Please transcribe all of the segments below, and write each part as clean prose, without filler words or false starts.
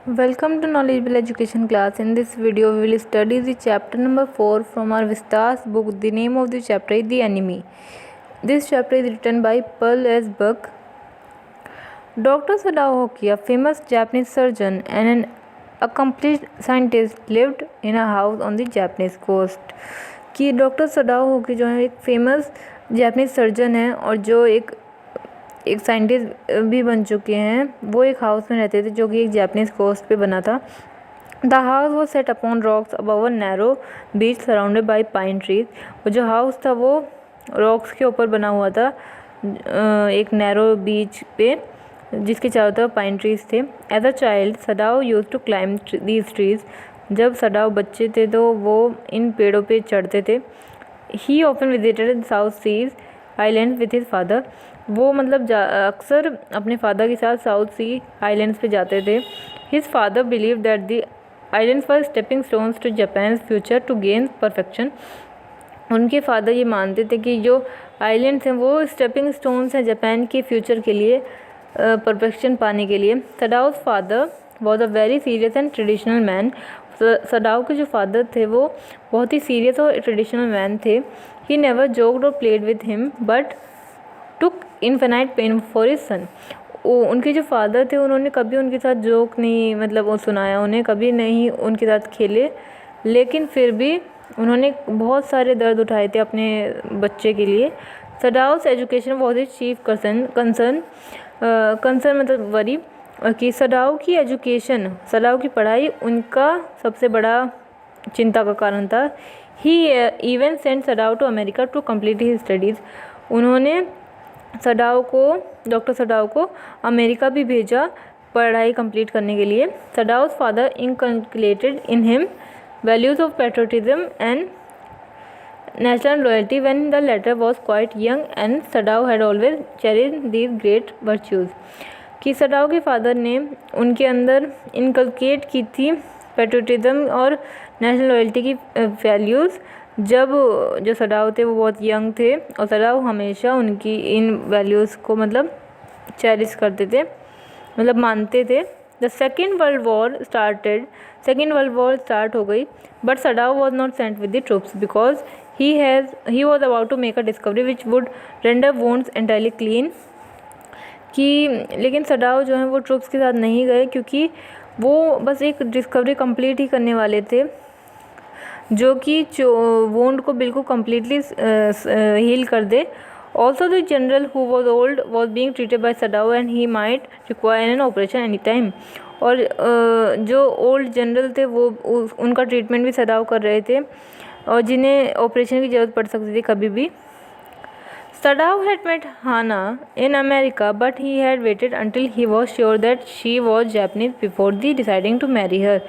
Welcome to Knowledgeable Education class. In this video, we will study the chapter number 4 from our Vistas book. The name of the chapter is The Enemy. This chapter is written by Pearl S. Buck. Dr. Sadao Hoki, a famous Japanese surgeon and an accomplished scientist, lived in a house on the Japanese coast. कि doctor Sadao होकी जो है एक famous Japanese surgeon है और जो एक scientist भी बन चुके हैं, वो एक हाउस में रहते थे जो कि एक जापानीज़ कोस्ट पे बना था। The house was set upon rocks above a narrow beach surrounded by pine trees. वो जो हाउस था वो रॉक्स के ऊपर बना हुआ था, एक नैरो बीच पे जिसके चारों तरफ पाइन ट्रीज थे। As a child Sadao used to climb these trees. जब सडाओ बच्चे थे तो वो इन पेड़ों पे चढ़ते थे। He often visited south seas island with his father. वो मतलब अक्सर अपने फादर के साथ साउथ सी आइलैंड्स पे जाते थे। His father believe that the islands were stepping stones to Japan future to gain perfection. उनके फादर ये मानते थे कि जो आइलैंड्स हैं वो स्टेपिंग स्टोन्स हैं जापान के फ्यूचर के लिए, परफेक्शन पाने के लिए। Sadao's father was a very serious and traditional man. Sadao के जो फादर थे वो बहुत ही सीरियस और ट्रेडिशनल मैन थे। ही नेवर जोक्ड और played with him but took infinite pain for his son. उनके जो फादर थे उन्होंने कभी उनके साथ जोक नहीं मतलब वो सुनाया, उन्हें कभी नहीं उनके साथ खेले, लेकिन फिर भी उन्होंने बहुत सारे दर्द उठाए थे अपने बच्चे के लिए। Sadao's education was his chief concern मतलब वरी, कि सडाओ की एजुकेशन, सडाओ की पढ़ाई उनका सबसे बड़ा चिंता का कारण था। He even sent Sadao to America to complete his studies. उन्होंने डॉक्टर सडाओ को अमेरिका भी भेजा पढ़ाई कंप्लीट करने के लिए। Sadao's father inculcated in him values of patriotism and national loyalty when the latter was quite young and Sadao had always cherished these great virtues. कि Sadao के फादर ने उनके अंदर इनकलकेट की थी पैट्रियोटिज्म और नेशनल लॉयल्टी की values जब जो सडाओ थे वो बहुत यंग थे, और सडाओ हमेशा उनकी इन वैल्यूज़ को मतलब चेरिश करते थे, मतलब मानते थे। The second world war start हो गई, but Sadao was not sent with the troops because he was about to make a discovery which would render wounds entirely clean. कि लेकिन सडाओ जो हैं वो ट्रूप्स के साथ नहीं गए क्योंकि वो बस एक डिस्कवरी कंप्लीट ही करने वाले थे जो कि वोंड को बिल्कुल कम्प्लीटली हील कर दे। Also the general who was old was being treated by Sadao and he might require an operation any time. और जो ओल्ड जनरल थे वो उनका ट्रीटमेंट भी सडाओ कर रहे थे और जिन्हें ऑपरेशन की ज़रूरत पड़ सकती थी कभी भी। Sadao had met Hana in America, but he had waited until he was sure that she was Japanese before deciding to marry her.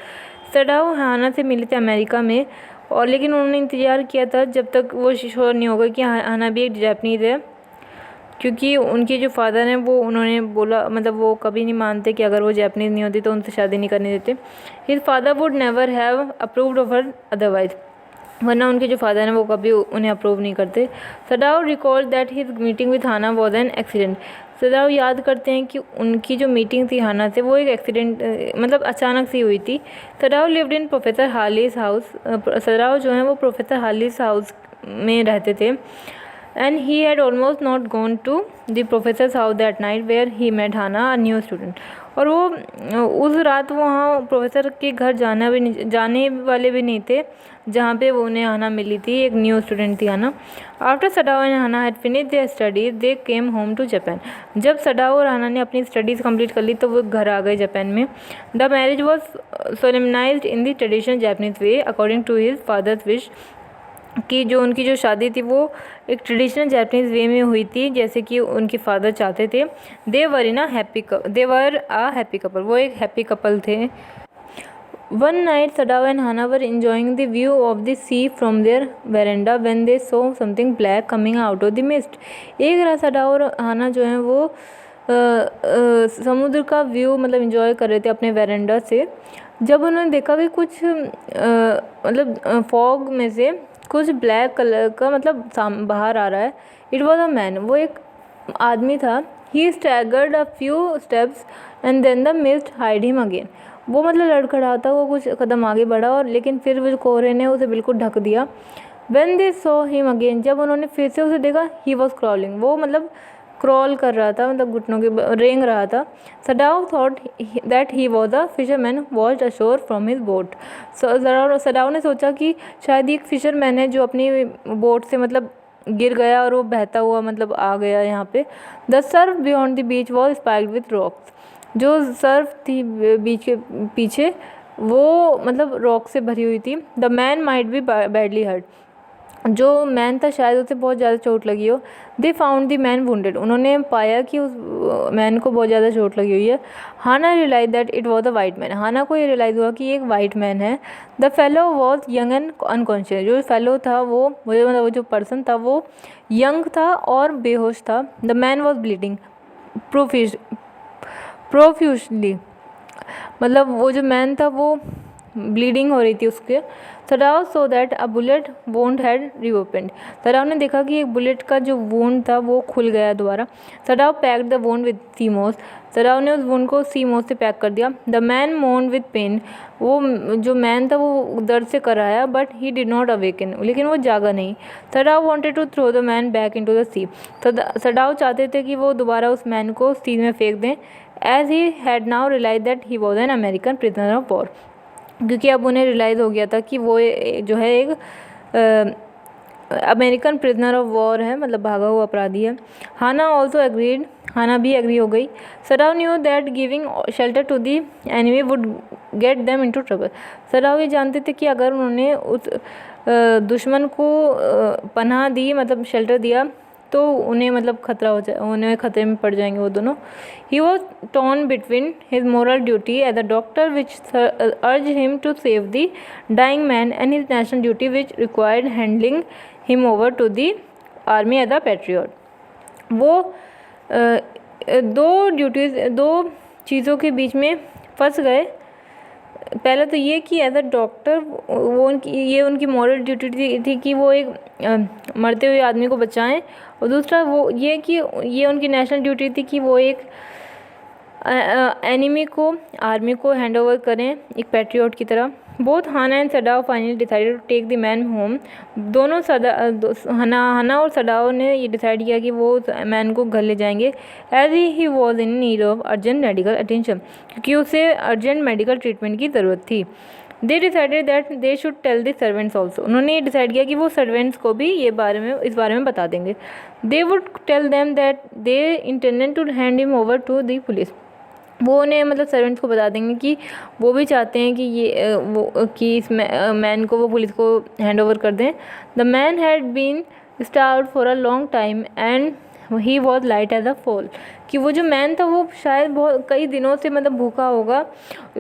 Sadao हाना से मिले थे अमेरिका में, और लेकिन उन्होंने इंतज़ार किया था जब तक वो श्योर नहीं होगा कि हाना भी एक जापानीज़ है, क्योंकि उनके जो फादर हैं वो उन्होंने बोला मतलब वो कभी नहीं मानते कि अगर वो जापानीज़ नहीं होती तो उनसे शादी नहीं करने देते। His father would never have approved of her otherwise, वरना उनके जो फादर हैं वो कभी उन्हें अप्रूव नहीं करते। Sadao recall that his meeting with Hana was an accident. Sadao याद करते हैं कि उनकी जो मीटिंग थी हाना से वो एक एक्सीडेंट मतलब अचानक सी हुई थी। Sadao lived in professor Harley's house. Sadao जो हैं वो प्रोफेसर हार्लीज हाउस में रहते थे। And he had almost not gone to the professor's house that night where he met Hana a new student. और वो उस रात वहाँ प्रोफेसर के घर जाने वाले भी नहीं थे जहाँ पे वो उन्हें हाना मिली थी, एक न्यू स्टूडेंट थी Hana. After Sadao and Hana had finish their studies they came home to Japan. जब सडाओ और हाना ने अपनी स्टडीज़ कंप्लीट कर ली तो वो घर आ गए जापान में। The marriage was solemnized in the traditional Japanese way according to his father's wish. कि जो उनकी जो शादी थी वो एक ट्रेडिशनल जापानीज़ वे में हुई थी जैसे कि उनके फादर चाहते थे। दे वर अ हैप्पी कपल, वो एक हैप्पी कपल थे। One night Sadao and Hana were enjoying the view of the sea from their veranda when they saw something black coming out of the mist। एक रात Sadao और हाना जो हैं वो समुद्र का व्यू मतलब इंजॉय कर रहे थे अपने वेरेंडा से, जब उन्होंने देखा कि कुछ मतलब फॉग में से कुछ ब्लैक कलर का मतलब बाहर आ रहा है। इट वॉज अ मैन, वो एक आदमी था। He staggered a few steps and then the mist hide him again. वो मतलब लड़खड़ाता हुआ कुछ कदम आगे बढ़ा और लेकिन फिर वो कोहरे ने उसे बिल्कुल ढक दिया। When they saw him again, जब उन्होंने फिर से उसे देखा, he was crawling, वो मतलब क्रॉल कर रहा था, मतलब घुटनों के रेंग रहा था। Sadao thought that he was a fisherman washed ashore from his boat. Sadao ने सोचा कि शायद ये एक फिशरमैन है जो अपनी बोट से मतलब गिर गया और वो बहता हुआ मतलब आ गया यहाँ पे। The Surf beyond the beach was spiked with rocks, जो सर्फ थी बीच के पीछे वो मतलब रॉक से भरी हुई थी। The man might be badly hurt, जो मैन था शायद उसे बहुत ज़्यादा चोट लगी हो। They found the man wounded, उन्होंने पाया कि उस मैन को बहुत ज़्यादा चोट लगी हुई है। Hana realize that it was a white man, Hana को ये रियलाइज़ हुआ कि ये एक वाइट मैन है। The fellow was young and unconscious, जो फेलो था वो मतलब वो जो पर्सन था वो यंग था और बेहोश था। द मैन वॉज ब्लीडिंग प्रोफ्यूशली, मतलब वो जो मैन था वो ब्लीडिंग हो रही थी उसके। Sadao saw that a bullet wound had reopened, Sadao ने देखा कि एक बुलेट का जो वोंड था वो खुल गया दोबारा। Sadao packed the wound with sea moss, Sadao ने उस वोंड को सीमोस से पैक कर दिया। The man moaned with pain, वो जो मैन था वो दर्द से कराया, but he did not awaken, लेकिन वो जागा नहीं। Sadao wanted to throw the man back into the sea, Sadao चाहते थे कि वो दोबारा उस मैन को सी में फेंक दें। As he had now realize that he was an American prisoner of war, क्योंकि अब उन्हें रियलाइज़ हो गया था कि वो जो है एक अमेरिकन प्रिजनर ऑफ वॉर है, मतलब भागा हुआ अपराधी है। हाना ऑल्सो एग्रीड, हाना भी एग्री हो गई। Sadao knew that giving shelter to the enemy would get them into trouble, Sadao ये जानते थे कि अगर उन्होंने उस दुश्मन को पनाह दी मतलब शेल्टर दिया तो उन्हें मतलब खतरा हो जाए, उन्हें खतरे में पड़ जाएंगे वो दोनों। He was torn between his moral duty as a doctor which urged him to save the dying man and his national duty which required handling him over to the army as a patriot. वो दो चीज़ों के बीच में फंस गए। पहले तो ये कि एज अ डॉक्टर वो उनकी मॉरल ड्यूटी थी कि वो एक मरते हुए आदमी को बचाएं, और दूसरा वो ये कि ये उनकी नेशनल ड्यूटी थी कि वो एक एनिमी को आर्मी को हैंड ओवर करें एक पैट्रियट की तरह। Both Hana and Sadao finally decided to take the man home, दोनों हाना और सडाव ने ये डिसाइड किया कि वो मैन को घर ले जाएंगे। As he was in need of urgent medical attention, क्योंकि उसे अर्जेंट मेडिकल ट्रीटमेंट की ज़रूरत थी। They decided that they should tell the servants also, उन्होंने ये डिसाइड किया कि वो सर्वेंट्स को भी इस बारे में बता देंगे। They would tell them that they intended to hand him over to the police, वो उन्हें मतलब सर्वेंट्स को बता देंगे कि वो भी चाहते हैं कि इस मैन को वो पुलिस को हैंड ओवर कर दें। The man had been starved for a long time and he was light as a fall, कि वो जो मैन था वो शायद बहुत कई दिनों से मतलब भूखा होगा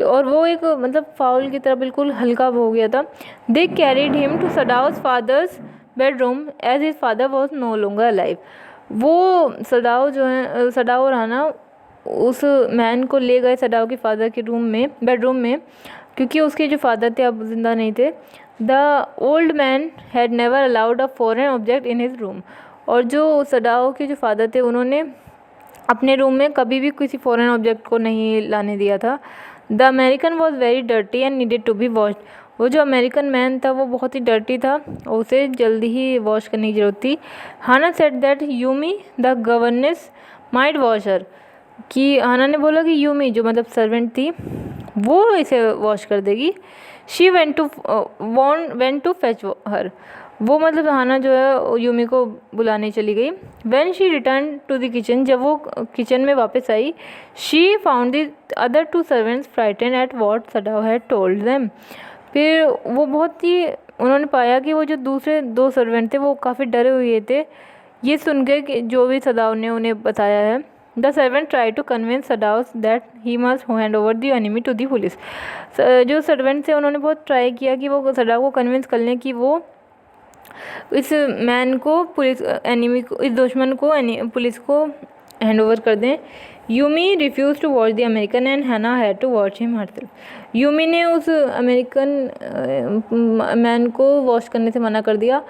और वो एक मतलब फाउल की तरह बिल्कुल हल्का हो गया था। They carried him to Sadao's father's bedroom as his father was no longer alive, वो सडाव और हाना उस मैन को ले गए सडाव के फादर के बेडरूम में, क्योंकि उसके जो फादर थे अब जिंदा नहीं थे। The old man had never allowed a foreign object in his room, और जो सडाव के जो फादर थे उन्होंने अपने रूम में कभी भी किसी फॉरेन ऑब्जेक्ट को नहीं लाने दिया था। The American was very dirty and needed to be washed, वो जो अमेरिकन मैन था वो बहुत ही डर्टी था और उसे जल्दी ही वॉश करने की ज़रूरत थी। Hana said that Yumi the governess might wash her, कि हाना ने बोला कि यूमी जो मतलब सर्वेंट थी वो इसे वॉश कर देगी। शी वेंट टू फेच हर, वो मतलब हाना जो है यूमी को बुलाने चली गई। When she return to the kitchen, जब वो किचन में वापस आई, she found the other two servants frightened at what Sadao had told them, फिर वो बहुत ही उन्होंने पाया कि वो जो दूसरे दो सर्वेंट थे वो काफ़ी डरे हुए थे ये सुन के कि जो भी सडाव ने उन्हें बताया है। The servant try to convince Sadao that he must hand over the enemy to the police, जो सर्वेंट थे उन्होंने बहुत ट्राई किया कि वो सडाव को कन्विंस कर लें कि वो इस मैन को इस दुश्मन को पुलिस को हैंड ओवर कर दें। Yumi refuse to watch the American and Hana had to watch him herself, Yumi ने उस अमेरिकन मैन को वॉश करने से मना कर दिया,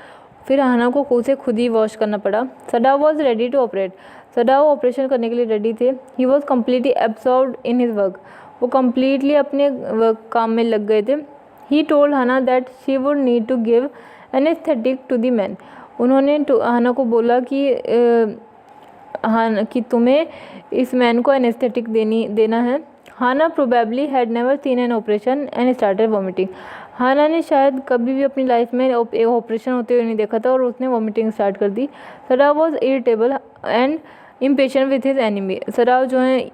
फिर हाना को उसे खुद ही वॉश करना पड़ा। Sadao was ready to operate, Sadao operation करने के लिए रेडी थे। He was completely absorbed in his work, वो कम्प्लीटली अपने काम में लग गए थे। He told Hana that she would need to give anaesthetic to the man. उन्होंने हाना को बोला कि तुम्हें इस मैन को एनेस्थेटिक देना है। Hana probably had never seen an operation and started vomiting. Hana ने शायद कभी भी अपनी लाइफ में एक ऑपरेशन होते हुए नहीं देखा था और उसने वॉमिटिंग स्टार्ट कर दी। सराव was irritable and impatient with his enemy. सराव जो है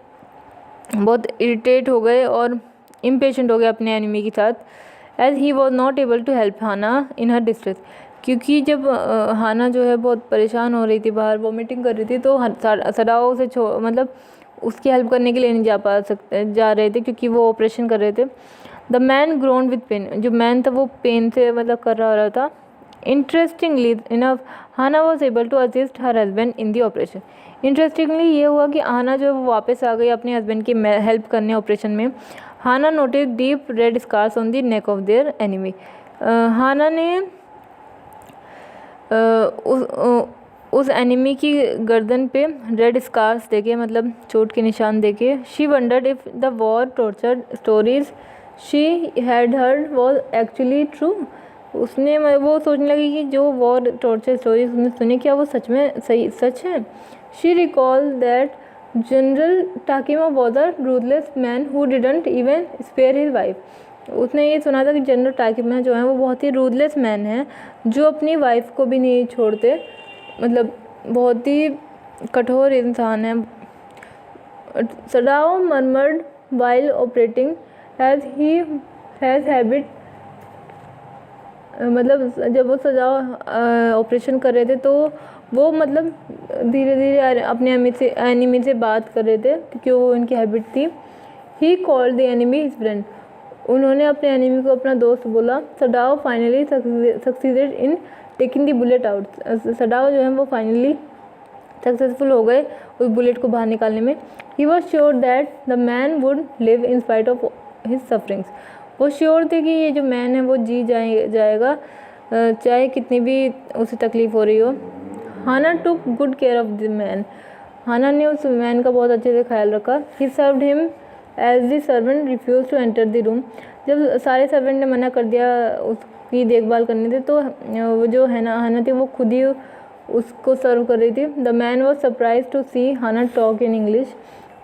बहुत इरिटेट हो गए और इम्पेशेंट हो गए अपने एनिमी के साथ। As he was not able to help Hana in her distress. क्योंकि जब हाना जो है बहुत परेशान हो रही थी, बाहर वॉमिटिंग कर रही थी, तो सराव से मतलब उसकी हेल्प करने के लिए नहीं जा रहे थे क्योंकि वो ऑपरेशन कर रहे थे। The man groan with pain. जो मैन था वो पेन से मतलब कर रहा था। Interestingly enough Hana was able to assist her husband in the operation. Interestingly ये हुआ कि हाना जो है वो वापस आ गई अपने हस्बैंड की हेल्प करने ऑपरेशन में। Hana notice deep red scars on the neck of their enemy. Hana ने उस एनिमी की गर्दन पे रेड स्कार्स देखे, मतलब चोट के निशान देखे। She wondered if the war torture stories she had heard was actually true. उसने वो सोचने लगी कि जो वॉर टॉर्चर स्टोरीज उसने सुनी क्या वो सच है। She recall that general Takima was a ruthless man who didn't even spare his wife. उसने ये सुना था कि जनरल टाकिमा जो है वो बहुत ही रूथलेस मैन है जो अपनी वाइफ को भी नहीं छोड़ते, मतलब बहुत ही कठोर इंसान है। Sadao murmured while operating as he has habit. मतलब जब वो सजाओ ऑपरेशन कर रहे थे तो वो मतलब धीरे धीरे अपने एनिमी से बात कर रहे थे क्योंकि वो उनकी हैबिट थी। He called the enemy his friend. उन्होंने अपने एनिमी को अपना दोस्त बोला। Sadao finally succeeded in taking the bullet out. Sadao जो है वो फाइनली सक्सेसफुल हो गए उस बुलेट को बाहर निकालने में। He was sure that the man would live in spite of his sufferings. वो श्योर थे कि ये जो मैन है वो जी जाएगा चाहे कितनी भी उसे तकलीफ़ हो रही हो। Hana took good care of the man. Hana ने उस मैन का बहुत अच्छे से ख्याल रखा। He served him as the servant refuse to enter the room. जब सारे सर्वेंट ने मना कर दिया उसकी देखभाल करने से तो वो जो हाना थी वो खुद ही उसको सर्व कर रही थी। The man was surprise to see Hana talk in English.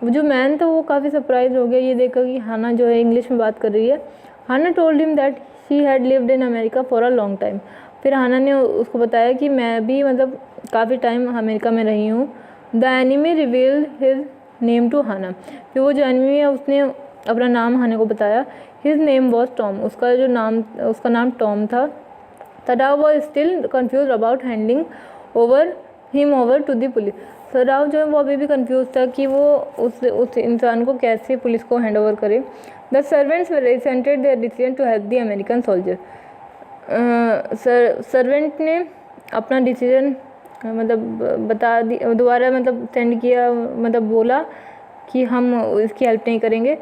वो जो मैन था वो काफ़ी सरप्राइज हो गया ये देखकर कि हाना जो है इंग्लिश में बात कर रही है। Hana told him that she had lived in America for a long time. फिर हाना ने उसको बताया कि मैं भी मतलब काफ़ी टाइम अमेरिका में रही हूँ। The enemy revealed his name to Hana. फिर वो जो एनिमी है उसने अपना नाम हाना को बताया। His name was Tom. उसका नाम टॉम था। Sadao was still confuse about handing him over to the police. Sadao जो है वो अभी भी कंफ्यूज था कि वो उस इंसान को कैसे पुलिस को हैंड ओवर करे। The servants resented their decision to help the American soldier. Servant ने अपना डिसीजन मतलब बता दी दोबारा, मतलब सेंड किया, मतलब बोला कि हम इसकी हेल्प नहीं करेंगे।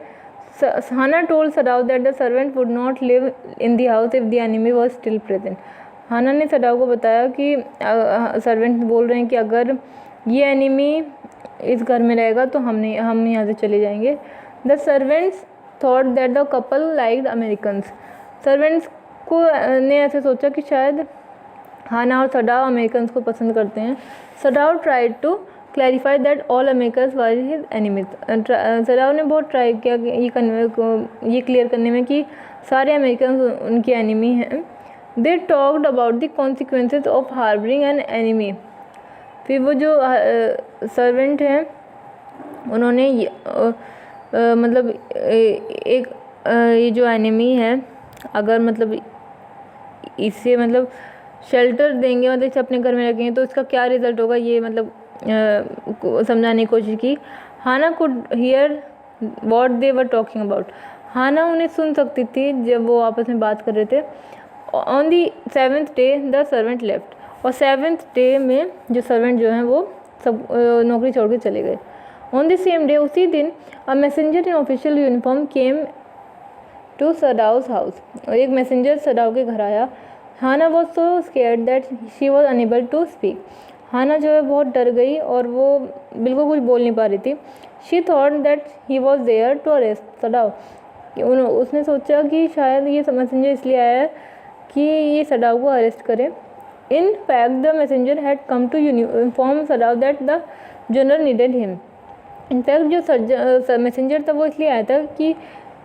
Hana told Sadao that the servant would not live in the house if the enemy was still present. Hana ने सडाओ को बताया कि सर्वेंट बोल रहे हैं कि अगर ये एनिमी इस घर में रहेगा तो हम यहाँ से चले जाएंगे। The servants thought that the couple liked Americans. Servants को ने ऐसे सोचा कि शायद हाना और सडाओ अमेरिकन्स को पसंद करते हैं। Sadao tried to clarify that all Americans were his enemies. Sadao ने बहुत ट्राई किया ये क्लियर करने में कि सारे अमेरिकन उनके एनिमी हैं। They talked about the consequences of harbouring an enemy. फिर वो जो सर्वेंट हैं उन्होंने मतलब ये जो एनिमी है अगर मतलब इसे मतलब शेल्टर देंगे, मतलब इसे अपने घर में रखेंगे तो इसका क्या रिज़ल्ट होगा ये मतलब समझाने की कोशिश की। Hana could hear what they were talking about. Hana उन्हें सुन सकती थी जब वो आपस में बात कर रहे थे। On the 7th day the servant left. और 7th डे में जो सर्वेंट जो हैं वो सब नौकरी छोड़ के चले गए। ऑन द सेम डे उसी दिन a messenger in official uniform came to Sadao's house. और एक मैसेंजर सडाउ के घर आया। Hana was so scared that she was unable to speak. Hana जो है बहुत डर गई और वो बिल्कुल कुछ बोल नहीं पा रही थी। She thought that he was there to arrest Sadao. उसने सोचा कि शायद ये मैसेंजर इसलिए आया है कि ये सडाव को अरेस्ट करे। In fact the messenger had come to inform Sadao that the general needed him. In fact जो मैसेंजर था वो इसलिए आया था कि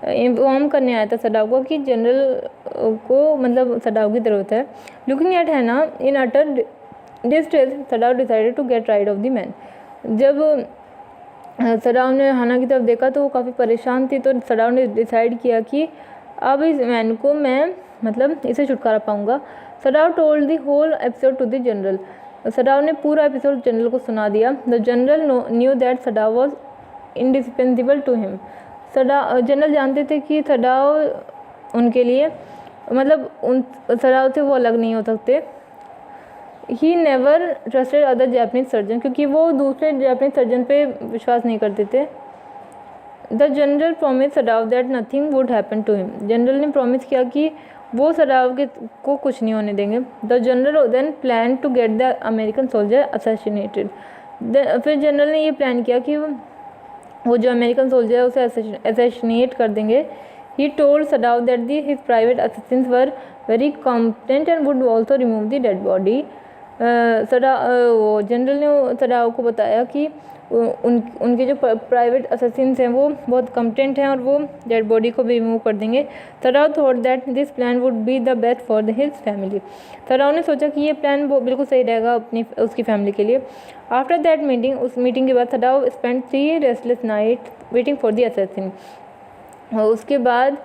इन्फॉर्म करने आया था सडाव को कि जनरल को मतलब सडाव की ज़रूरत है। Looking at Hana in utter distress Sadao decided to get rid of the man. जब सडाव ने हैना की तरफ देखा तो वो काफ़ी परेशान थी, तो सडाव ने डिसाइड किया कि अब इस मैन को मैं मतलब इसे छुटकारा पाऊँगा। Sadao told the whole episode to the general. Sadao ने पूरा एपिसोड जनरल को सुना दिया। The general knew that Sadao was indispensable to him. General जानते थे कि सडाव उनके लिए मतलब उन सडाव से वो अलग नहीं हो सकते। He never trusted other Japanese surgeon, क्योंकि वो दूसरे जापानीज सर्जन पे विश्वास नहीं करते थे। The general promise Sadao that nothing would happen to him. General ने प्रॉमिस किया कि वो सडाव को कुछ नहीं होने देंगे। The general then plan to get the American soldier assassinated. फिर जनरल ने ये प्लान किया कि वो जो अमेरिकन सोल्जर है उसे असैसिनेट कर देंगे। He told Sadao that his private assistants were very competent and would also remove the dead body. General ने सडाव को बताया कि उनके जो प्राइवेट असिस्टेंट्स हैं वो बहुत कॉम्पिटेंट हैं और वो डेड बॉडी को भी रिमूव कर देंगे। Sadao thought that this plan would be the best for his family. Sadao ने सोचा कि ये प्लान वो बिल्कुल सही रहेगा उसकी फैमिली के लिए। आफ्टर दैट मीटिंग, उस मीटिंग के बाद Sadao spend 3 restless night waiting for the assassin. उसके बाद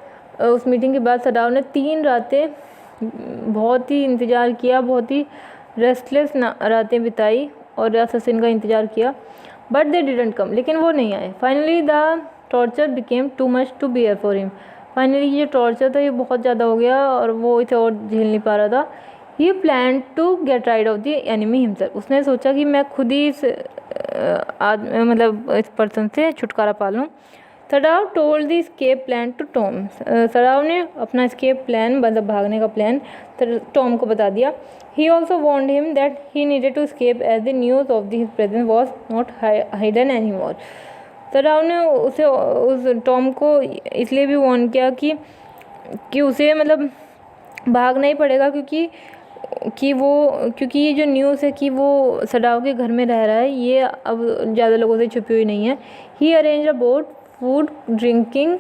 उस मीटिंग के बाद सडाव ने 3 रातें बहुत ही इंतज़ार किया, बहुत ही रेस्टलेस रातें बिताई और असैसिन का इंतज़ार किया। बट दे डिडंट कम, लेकिन वो नहीं आए। Finally the torture became too much to bear for him. Finally ये टॉर्चर था ये बहुत ज़्यादा हो गया और वो इसे और झेल नहीं पा रहा था। He plan to get rid of the enemy himself. उसने सोचा कि मैं खुद ही इस इस पर्सन से छुटकारा पा लूँ। Sadao told the escape plan to Tom. Sadao ने अपना स्केप प्लान मतलब भागने का प्लान टॉम को बता दिया। He also warned him that he needed to escape as the news of his presence was not hidden anymore. सडाव ने उस टॉम को इसलिए भी वार्न किया कि उसे मतलब भागना ही पड़ेगा क्योंकि ये जो न्यूज़ है कि वो सडाव के घर में रह रहा है ये अब ज़्यादा लोगों से छुपी हुई नहीं है। He arranged a boat, food, drinking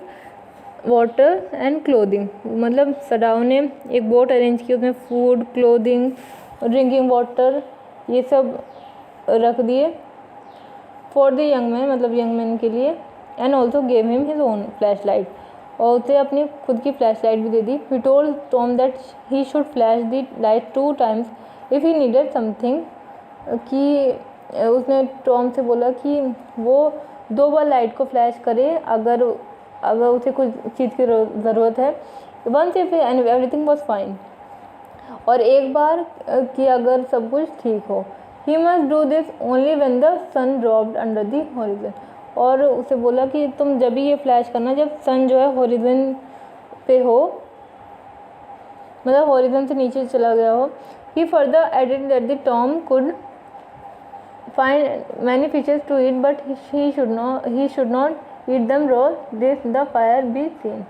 water and clothing. मतलब सडाव ने एक बोट अरेंज की, उसमें फूड, क्लोथिंग, ड्रिंकिंग वाटर ये सब रख दिए फॉर द यंग मैन, मतलब यंग मैन के लिए। And also gave him his own flashlight, और उसे अपनी खुद की फ्लैश लाइट भी दे दी। He told Tom that he should flash the light 2 times if he needed something. कि उसने टॉम से बोला कि वो 2 बार लाइट को फ्लैश करे अगर उसे कुछ चीज़ की ज़रूरत है। Once if everything was fine, और एक बार कि अगर सब कुछ ठीक हो। He must do this only when the sun dropped under the horizon. और उसे बोला कि तुम जब भी ये फ्लैश करना जब सन जो है हॉरिजन पे हो, मतलब हॉरिजन से नीचे चला गया हो। He further added that the Tom could find many fishes to eat but he should not eat them raw, this the fire be seen।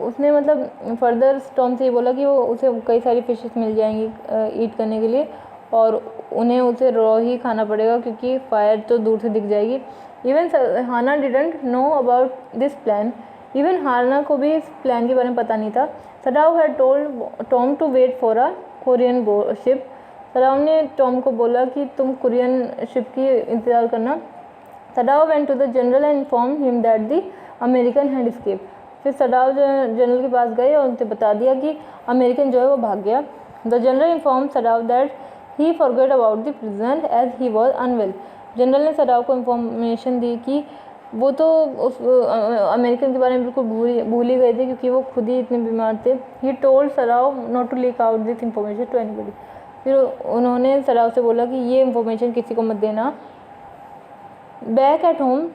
उसने मतलब फर्दर टॉम से ये बोला कि वो उसे कई सारी फिशेस मिल जाएंगी ईट करने के लिए और उन्हें उसे रॉ ही खाना पड़ेगा क्योंकि फायर तो दूर से दिख जाएगी। Even Hana didn't know about this plan. Even Hana को भी इस प्लान के बारे में पता नहीं था। Sadao had told Tom to wait for a Korean ship. Sadao ने टॉम को बोला कि तुम कोरियन शिप की इंतज़ार करना। सडाव went to the general and informed him that the American had escaped। फिर सडाव जनरल के पास गए और उनसे बता दिया कि अमेरिकन जो है वो भाग गया। The general inform Sadao that he forget about the prisoner as he was unwell. General ने सडाव को इन्फॉर्मेशन दी कि वो तो उस अमेरिकन के बारे में बिल्कुल भूल ही गए थे क्योंकि वो खुद ही इतने बीमार थे। He told Sadao not to leak out this information to anybody. फिर उन्होंने सडाव से बोला कि ये इन्फॉर्मेशन किसी को मत देना। Back at home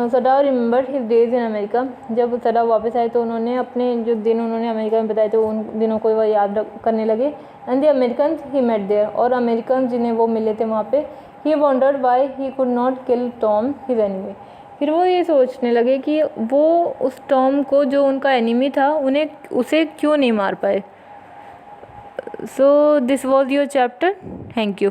Sadao remembered his days in America. जब सडाव वापस आए तो उन्होंने अपने जो दिन उन्होंने अमेरिका में बताए थे उन दिनों को वह याद करने लगे। And the American he met there, और अमेरिकन जिन्हें वो मिले थे वहाँ पे। He wondered why he could not kill Tom his enemy. फिर वो ये सोचने लगे कि वो उस टॉम को, जो उनका एनिमी था, उसे क्यों नहीं मार पाए। So this was your chapter. Thank you.